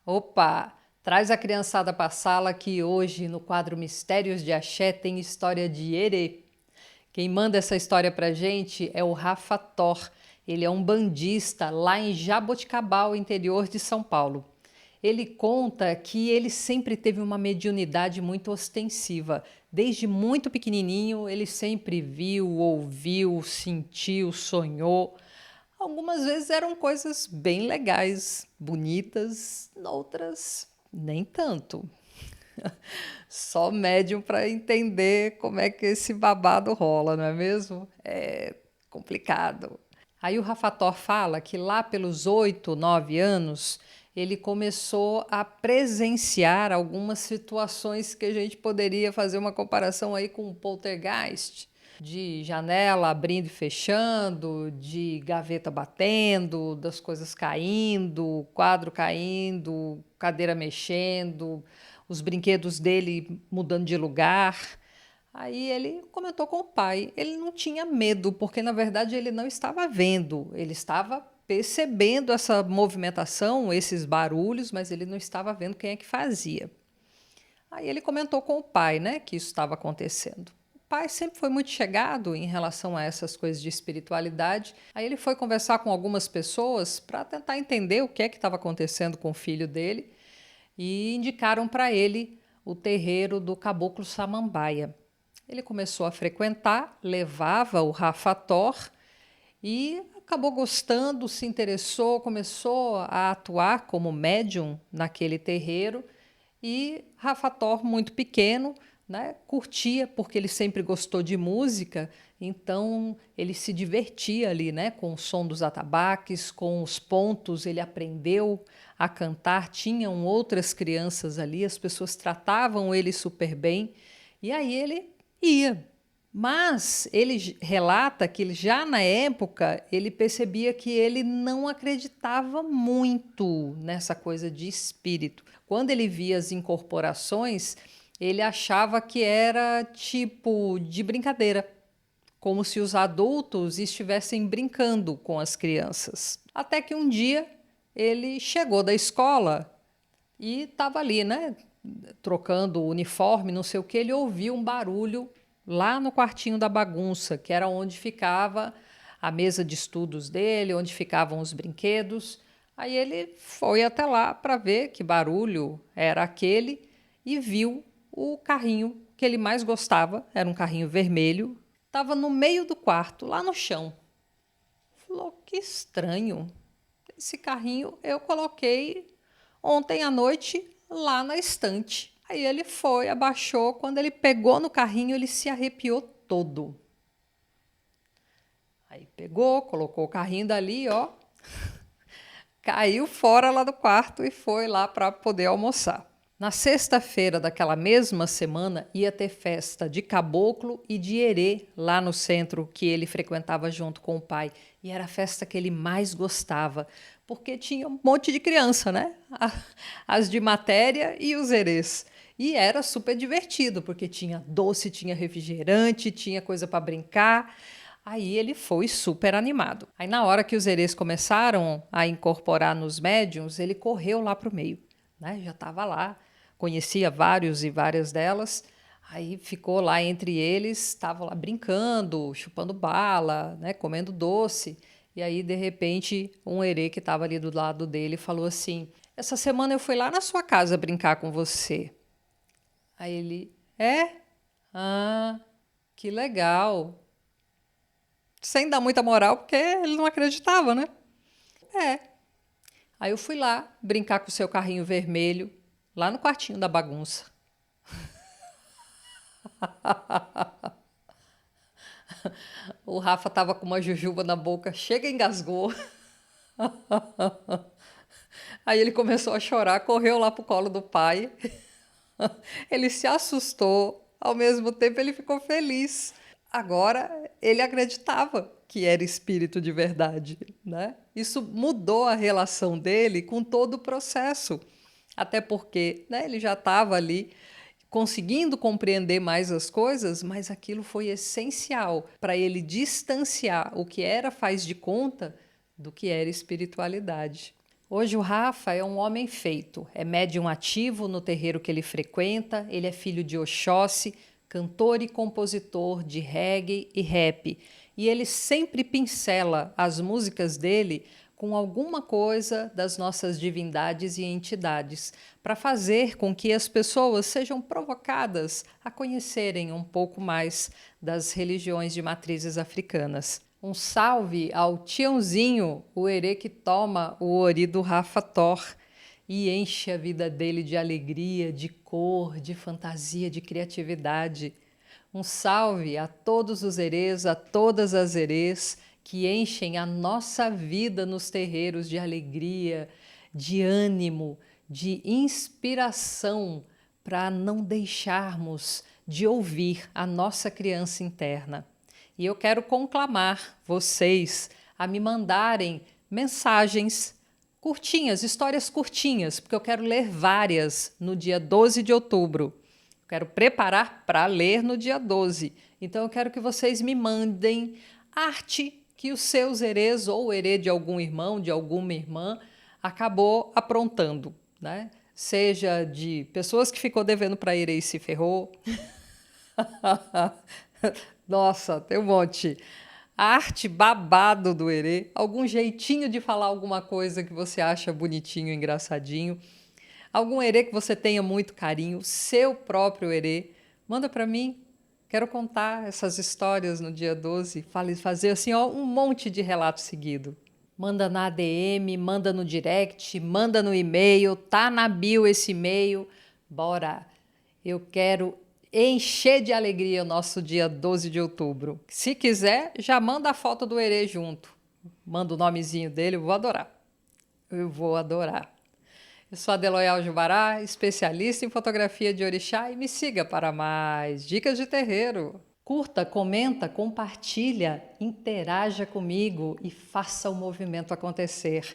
Opa! Traz a criançada para a sala que hoje, no quadro Mistérios de Axé, tem história de Erê. Quem manda essa história pra gente é o Rafa Thor. Ele é um bandista lá em Jaboticabal, interior de São Paulo. Ele conta que ele sempre teve uma mediunidade muito ostensiva. Desde muito pequenininho, ele sempre viu, ouviu, sentiu, sonhou. Algumas vezes eram coisas bem legais, bonitas, outras nem tanto. Só médium para entender como é que esse babado rola, não é mesmo? É complicado. Aí o Rafator fala que lá pelos 8, 9 anos, ele começou a presenciar algumas situações que a gente poderia fazer uma comparação aí com o poltergeist, de janela abrindo e fechando, de gaveta batendo, das coisas caindo, quadro caindo, cadeira mexendo, os brinquedos dele mudando de lugar. Aí ele comentou com o pai. Ele não tinha medo, porque na verdade ele não estava vendo, ele estava percebendo essa movimentação, esses barulhos, mas ele não estava vendo quem é que fazia. Aí ele comentou com o pai, né, que isso estava acontecendo. O pai sempre foi muito chegado em relação a essas coisas de espiritualidade. Aí ele foi conversar com algumas pessoas para tentar entender o que é que estava acontecendo com o filho dele e indicaram para ele o terreiro do Caboclo Samambaia. Ele começou a frequentar, levava o Rafa Thor e acabou gostando, se interessou, começou a atuar como médium naquele terreiro. E Rafa Thor, muito pequeno, né, curtia, porque ele sempre gostou de música, então ele se divertia ali, né, com o som dos atabaques, com os pontos, ele aprendeu a cantar, tinham outras crianças ali, as pessoas tratavam ele super bem, e aí ele ia. Mas ele relata que já na época ele percebia que ele não acreditava muito nessa coisa de espírito. Quando ele via as incorporações, ele achava que era tipo de brincadeira, como se os adultos estivessem brincando com as crianças. Até que um dia ele chegou da escola e estava ali, né, trocando o uniforme, não sei o que, ele ouviu um barulho lá no quartinho da bagunça, que era onde ficava a mesa de estudos dele, onde ficavam os brinquedos. Aí ele foi até lá para ver que barulho era aquele e viu o carrinho que ele mais gostava, era um carrinho vermelho, estava no meio do quarto, lá no chão. Falou: que estranho, esse carrinho eu coloquei ontem à noite lá na estante. Aí ele foi, abaixou, quando ele pegou no carrinho, ele se arrepiou todo. Aí pegou, colocou o carrinho dali, ó, caiu fora lá do quarto e foi lá para poder almoçar. Na sexta-feira daquela mesma semana ia ter festa de caboclo e de erê lá no centro que ele frequentava junto com o pai. E era a festa que ele mais gostava, porque tinha um monte de criança, né? As de matéria e os erês. E era super divertido, porque tinha doce, tinha refrigerante, tinha coisa para brincar. Aí ele foi super animado. Aí na hora que os erês começaram a incorporar nos médiums, ele correu lá para o meio, né? Já estava lá, conhecia vários e várias delas. Aí ficou lá entre eles, estava lá brincando, chupando bala, né? Comendo doce. E aí de repente um erê que estava ali do lado dele falou assim: essa semana eu fui lá na sua casa brincar com você. Aí ele: é? Ah, que legal. Sem dar muita moral, porque ele não acreditava, né? É. Aí eu fui lá brincar com o seu carrinho vermelho, lá no quartinho da bagunça. O Rafa tava com uma jujuba na boca, chega e engasgou. Aí ele começou a chorar, correu lá pro colo do pai. Ele se assustou, ao mesmo tempo ele ficou feliz. Agora ele acreditava que era espírito de verdade, né? Isso mudou a relação dele com todo o processo. Até porque, né, ele já estava ali conseguindo compreender mais as coisas, mas aquilo foi essencial para ele distanciar o que era faz de conta do que era espiritualidade. Hoje o Rafa é um homem feito, é médium ativo no terreiro que ele frequenta, ele é filho de Oxóssi, cantor e compositor de reggae e rap, e ele sempre pincela as músicas dele com alguma coisa das nossas divindades e entidades, para fazer com que as pessoas sejam provocadas a conhecerem um pouco mais das religiões de matrizes africanas. Um salve ao Tiãozinho, o herê que toma o ori do Rafa Thor e enche a vida dele de alegria, de cor, de fantasia, de criatividade. Um salve a todos os herês, a todas as herês que enchem a nossa vida nos terreiros de alegria, de ânimo, de inspiração para não deixarmos de ouvir a nossa criança interna. E eu quero conclamar vocês a me mandarem mensagens curtinhas, histórias curtinhas, porque eu quero ler várias no dia 12 de outubro. Quero preparar para ler no dia 12. Então eu quero que vocês me mandem arte que os seus herês ou o herê de algum irmão, de alguma irmã, acabou aprontando, né? Seja de pessoas que ficou devendo para herê e se ferrou. Nossa, tem um monte. A arte babado do herê, algum jeitinho de falar alguma coisa que você acha bonitinho, engraçadinho, algum herê que você tenha muito carinho, seu próprio herê, manda para mim. Quero contar essas histórias no dia 12, fazer assim, ó, um monte de relato seguido. Manda na ADM, manda no direct, manda no e-mail, tá na bio esse e-mail. Bora! Eu quero encher de alegria o nosso dia 12 de outubro. Se quiser, já manda a foto do herê junto. Manda o nomezinho dele, eu vou adorar. Eu vou adorar. Eu sou a Deloyal Jubará, especialista em fotografia de orixá, e me siga para mais dicas de terreiro. Curta, comenta, compartilha, interaja comigo e faça o movimento acontecer.